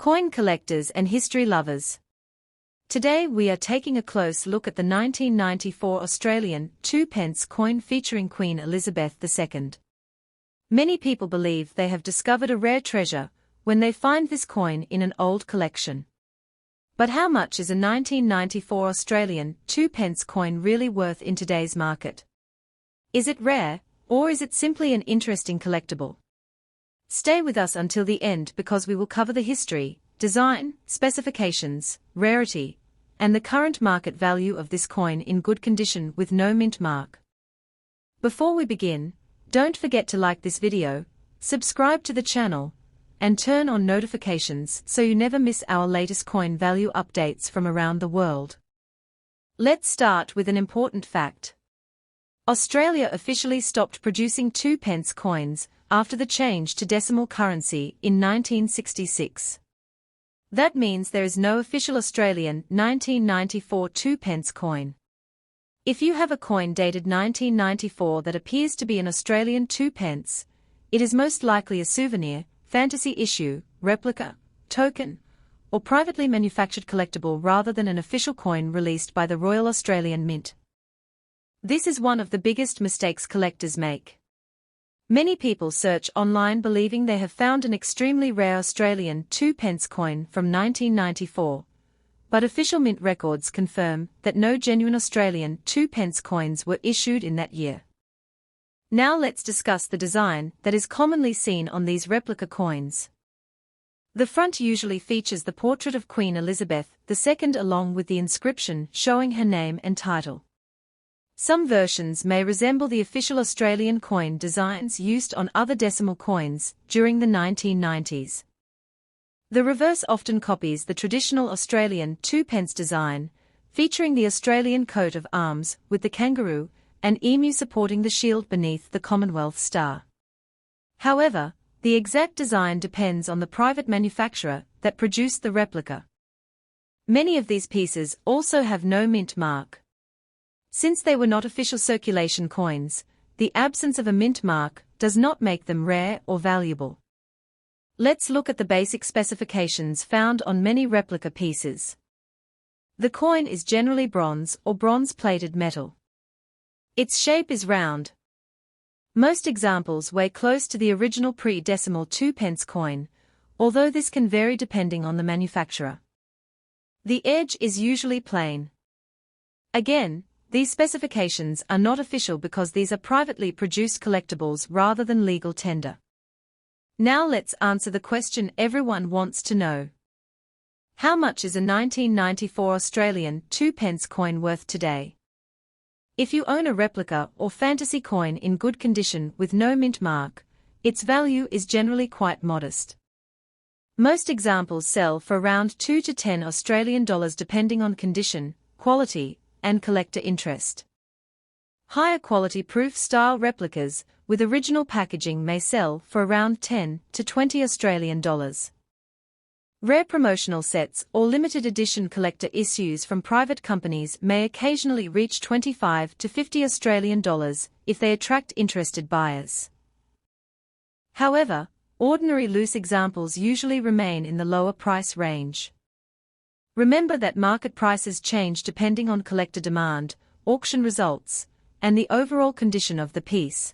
Coin collectors and history lovers. Today we are taking a close look at the 1994 Australian 2p coin featuring Queen Elizabeth II. Many people believe they have discovered a rare treasure when they find this coin in an old collection. But how much is a 1994 Australian 2p coin really worth in today's market? Is it rare, or is it simply an interesting collectible? Stay with us until the end because we will cover the history, design, specifications, rarity, and the current market value of this coin in good condition with no mint mark. Before we begin, don't forget to like this video, subscribe to the channel, and turn on notifications so you never miss our latest coin value updates from around the world. Let's start with an important fact. Australia officially stopped producing 2p coins after the change to decimal currency in 1966. That means there is no official Australian 1994 2p coin. If you have a coin dated 1994 that appears to be an Australian 2p, it is most likely a souvenir, fantasy issue, replica, token, or privately manufactured collectible rather than an official coin released by the Royal Australian Mint. This is one of the biggest mistakes collectors make. Many people search online believing they have found an extremely rare Australian 2p coin from 1994, but official mint records confirm that no genuine Australian 2p coins were issued in that year. Now let's discuss the design that is commonly seen on these replica coins. The front usually features the portrait of Queen Elizabeth II along with the inscription showing her name and title. Some versions may resemble the official Australian coin designs used on other decimal coins during the 1990s. The reverse often copies the traditional Australian 2p design, featuring the Australian coat of arms with the kangaroo and emu supporting the shield beneath the Commonwealth star. However, the exact design depends on the private manufacturer that produced the replica. Many of these pieces also have no mint mark. Since they were not official circulation coins, the absence of a mint mark does not make them rare or valuable. Let's look at the basic specifications found on many replica pieces. The coin is generally bronze or bronze-plated metal. Its shape is round. Most examples weigh close to the original pre-decimal 2p coin, although this can vary depending on the manufacturer. The edge is usually plain. Again, these specifications are not official because these are privately produced collectibles rather than legal tender. Now let's answer the question everyone wants to know. How much is a 1994 Australian 2p coin worth today? If you own a replica or fantasy coin in good condition with no mint mark, its value is generally quite modest. Most examples sell for around 2 to 10 Australian dollars depending on condition, quality, and collector interest. Higher quality proof-style replicas with original packaging may sell for around 10 to 20 Australian dollars. Rare promotional sets or limited edition collector issues from private companies may occasionally reach 25 to 50 Australian dollars if they attract interested buyers. However, ordinary loose examples usually remain in the lower price range. Remember that market prices change depending on collector demand, auction results, and the overall condition of the piece.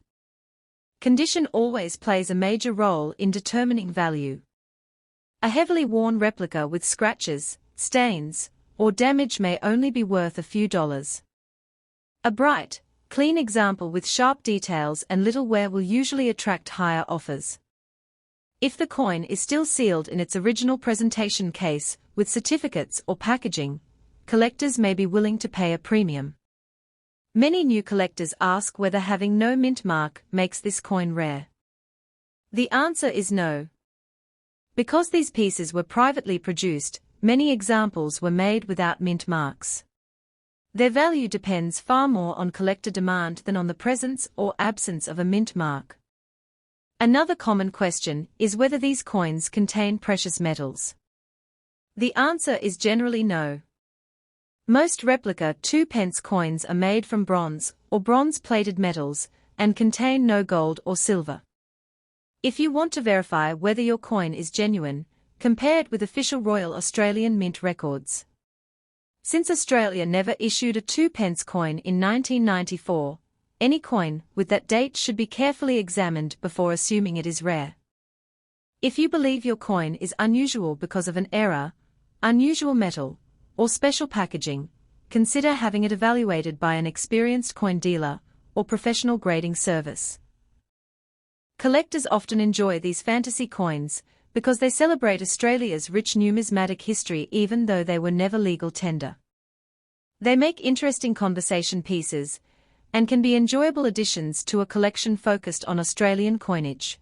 Condition always plays a major role in determining value. A heavily worn replica with scratches, stains, or damage may only be worth a few dollars. A bright, clean example with sharp details and little wear will usually attract higher offers. If the coin is still sealed in its original presentation case, with certificates or packaging, collectors may be willing to pay a premium. Many new collectors ask whether having no mint mark makes this coin rare. The answer is no. Because these pieces were privately produced, many examples were made without mint marks. Their value depends far more on collector demand than on the presence or absence of a mint mark. Another common question is whether these coins contain precious metals. The answer is generally no. Most replica 2p coins are made from bronze or bronze-plated metals and contain no gold or silver. If you want to verify whether your coin is genuine, compared with official Royal Australian Mint records. Since Australia never issued a 2p coin in 1994, any coin with that date should be carefully examined before assuming it is rare. If you believe your coin is unusual because of an error, unusual metal, or special packaging, consider having it evaluated by an experienced coin dealer or professional grading service. Collectors often enjoy these fantasy coins because they celebrate Australia's rich numismatic history even though they were never legal tender. They make interesting conversation pieces and can be enjoyable additions to a collection focused on Australian coinage.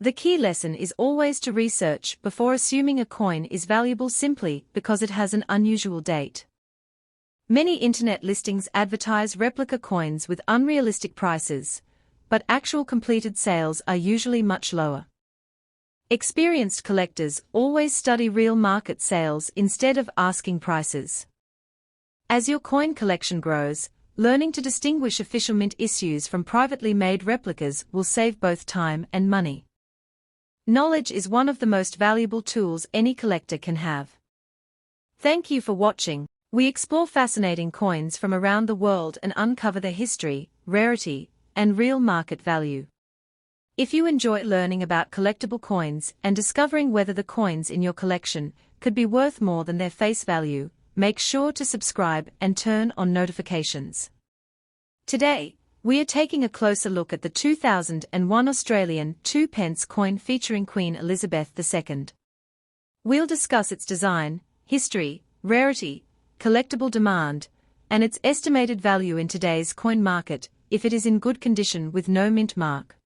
The key lesson is always to research before assuming a coin is valuable simply because it has an unusual date. Many internet listings advertise replica coins with unrealistic prices, but actual completed sales are usually much lower. Experienced collectors always study real market sales instead of asking prices. As your coin collection grows, learning to distinguish official mint issues from privately made replicas will save both time and money. Knowledge is one of the most valuable tools any collector can have. Thank you for watching. We explore fascinating coins from around the world and uncover their history, rarity, and real market value. If you enjoy learning about collectible coins and discovering whether the coins in your collection could be worth more than their face value, make sure to subscribe and turn on notifications. Today, we are taking a closer look at the 2001 Australian 2p coin featuring Queen Elizabeth II. We'll discuss its design, history, rarity, collectible demand, and its estimated value in today's coin market if it is in good condition with no mint mark.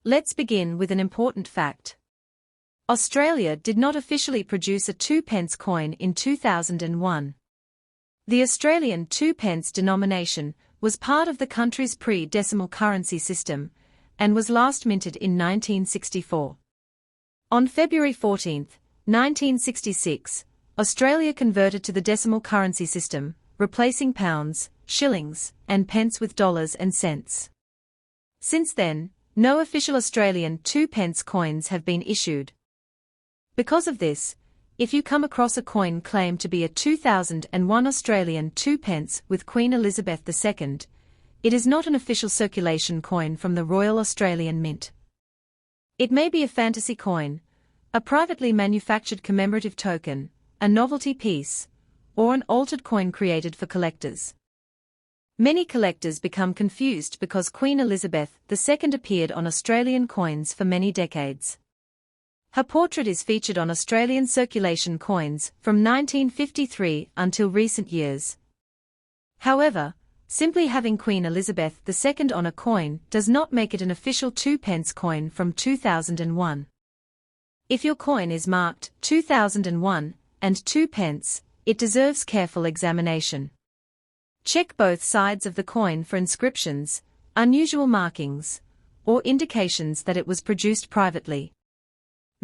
Let's begin with an important fact. Australia did not officially produce a 2p coin in 2001. The Australian 2p denomination was part of the country's pre-decimal currency system and was last minted in 1964. On February 14, 1966, Australia converted to the decimal currency system, replacing pounds, shillings, and pence with dollars and cents. Since then, no official Australian 2p coins have been issued. Because of this, if you come across a coin claimed to be a 2001 Australian 2p with Queen Elizabeth II, it is not an official circulation coin from the Royal Australian Mint. It may be a fantasy coin, a privately manufactured commemorative token, a novelty piece, or an altered coin created for collectors. Many collectors become confused because Queen Elizabeth II appeared on Australian coins for many decades. Her portrait is featured on Australian circulation coins from 1953 until recent years. However, simply having Queen Elizabeth II on a coin does not make it an official 2p coin from 2001. If your coin is marked 2001 and 2p, it deserves careful examination. Check both sides of the coin for inscriptions, unusual markings, or indications that it was produced privately.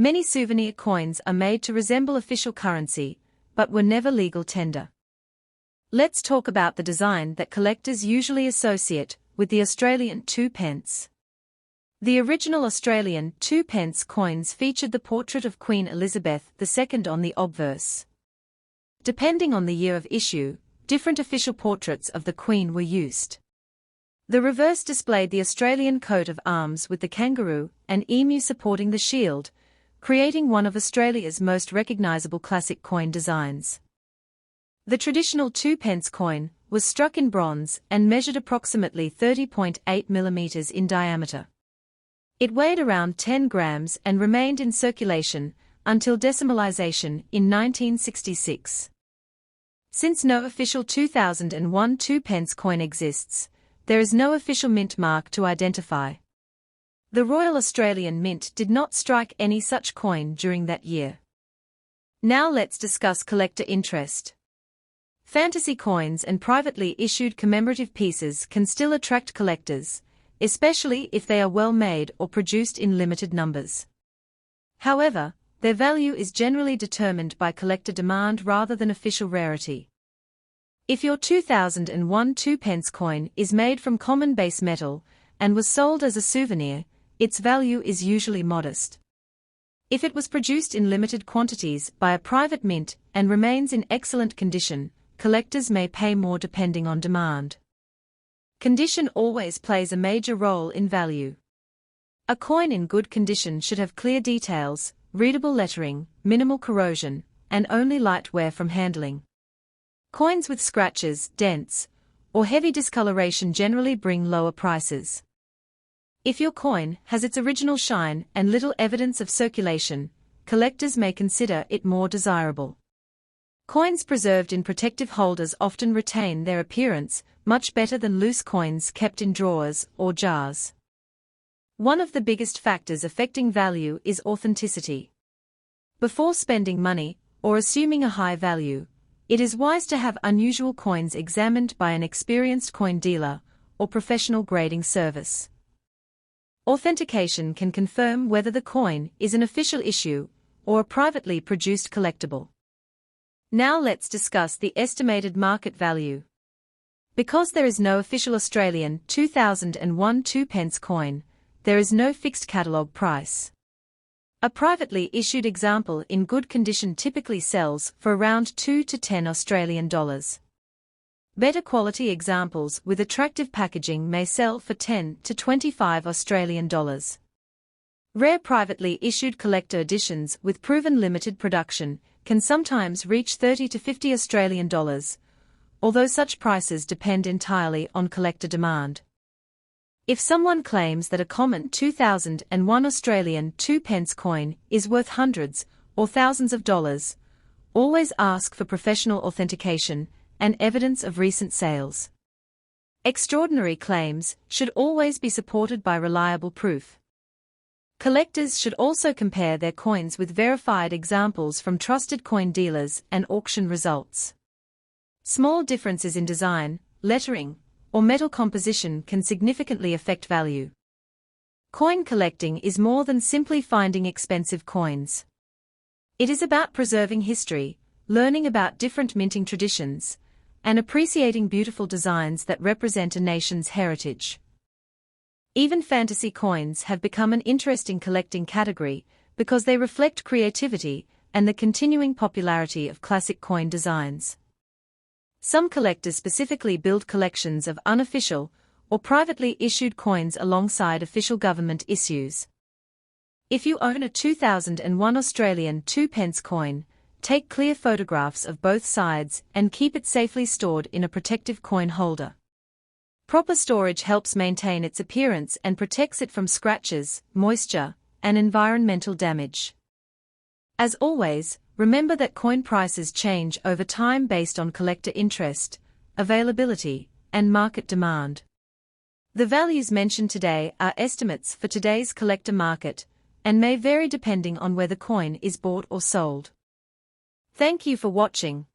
Many souvenir coins are made to resemble official currency, but were never legal tender. Let's talk about the design that collectors usually associate with the Australian 2p. The original Australian 2p coins featured the portrait of Queen Elizabeth II on the obverse. Depending on the year of issue, different official portraits of the Queen were used. The reverse displayed the Australian coat of arms with the kangaroo and emu supporting the shield, creating one of Australia's most recognisable classic coin designs. The traditional 2p coin was struck in bronze and measured approximately 30.8 mm in diameter. It weighed around 10 grams and remained in circulation until decimalisation in 1966. Since no official 2001 2p coin exists, there is no official mint mark to identify. The Royal Australian Mint did not strike any such coin during that year. Now let's discuss collector interest. Fantasy coins and privately issued commemorative pieces can still attract collectors, especially if they are well made or produced in limited numbers. However, their value is generally determined by collector demand rather than official rarity. If your 2001 2p coin is made from common base metal and was sold as a souvenir, its value is usually modest. If it was produced in limited quantities by a private mint and remains in excellent condition, collectors may pay more depending on demand. Condition always plays a major role in value. A coin in good condition should have clear details, readable lettering, minimal corrosion, and only light wear from handling. Coins with scratches, dents, or heavy discoloration generally bring lower prices. If your coin has its original shine and little evidence of circulation, collectors may consider it more desirable. Coins preserved in protective holders often retain their appearance much better than loose coins kept in drawers or jars. One of the biggest factors affecting value is authenticity. Before spending money or assuming a high value, it is wise to have unusual coins examined by an experienced coin dealer or professional grading service. Authentication can confirm whether the coin is an official issue or a privately produced collectible. Now let's discuss the estimated market value. Because there is no official Australian 2001 2p coin, there is no fixed catalogue price. A privately issued example in good condition typically sells for around 2 to 10 Australian dollars. Better quality examples with attractive packaging may sell for 10 to 25 Australian dollars. Rare privately issued collector editions with proven limited production can sometimes reach 30 to 50 Australian dollars, although such prices depend entirely on collector demand. If someone claims that a common 2001 Australian 2p coin is worth hundreds or thousands of dollars, always ask for professional authentication and evidence of recent sales. Extraordinary claims should always be supported by reliable proof. Collectors should also compare their coins with verified examples from trusted coin dealers and auction results. Small differences in design, lettering, or metal composition can significantly affect value. Coin collecting is more than simply finding expensive coins. It is about preserving history, learning about different minting traditions, and appreciating beautiful designs that represent a nation's heritage. Even fantasy coins have become an interesting collecting category because they reflect creativity and the continuing popularity of classic coin designs. Some collectors specifically build collections of unofficial or privately issued coins alongside official government issues. If you own a 2001 Australian 2p coin, take clear photographs of both sides and keep it safely stored in a protective coin holder. Proper storage helps maintain its appearance and protects it from scratches, moisture, and environmental damage. As always, remember that coin prices change over time based on collector interest, availability, and market demand. The values mentioned today are estimates for today's collector market and may vary depending on where the coin is bought or sold. Thank you for watching.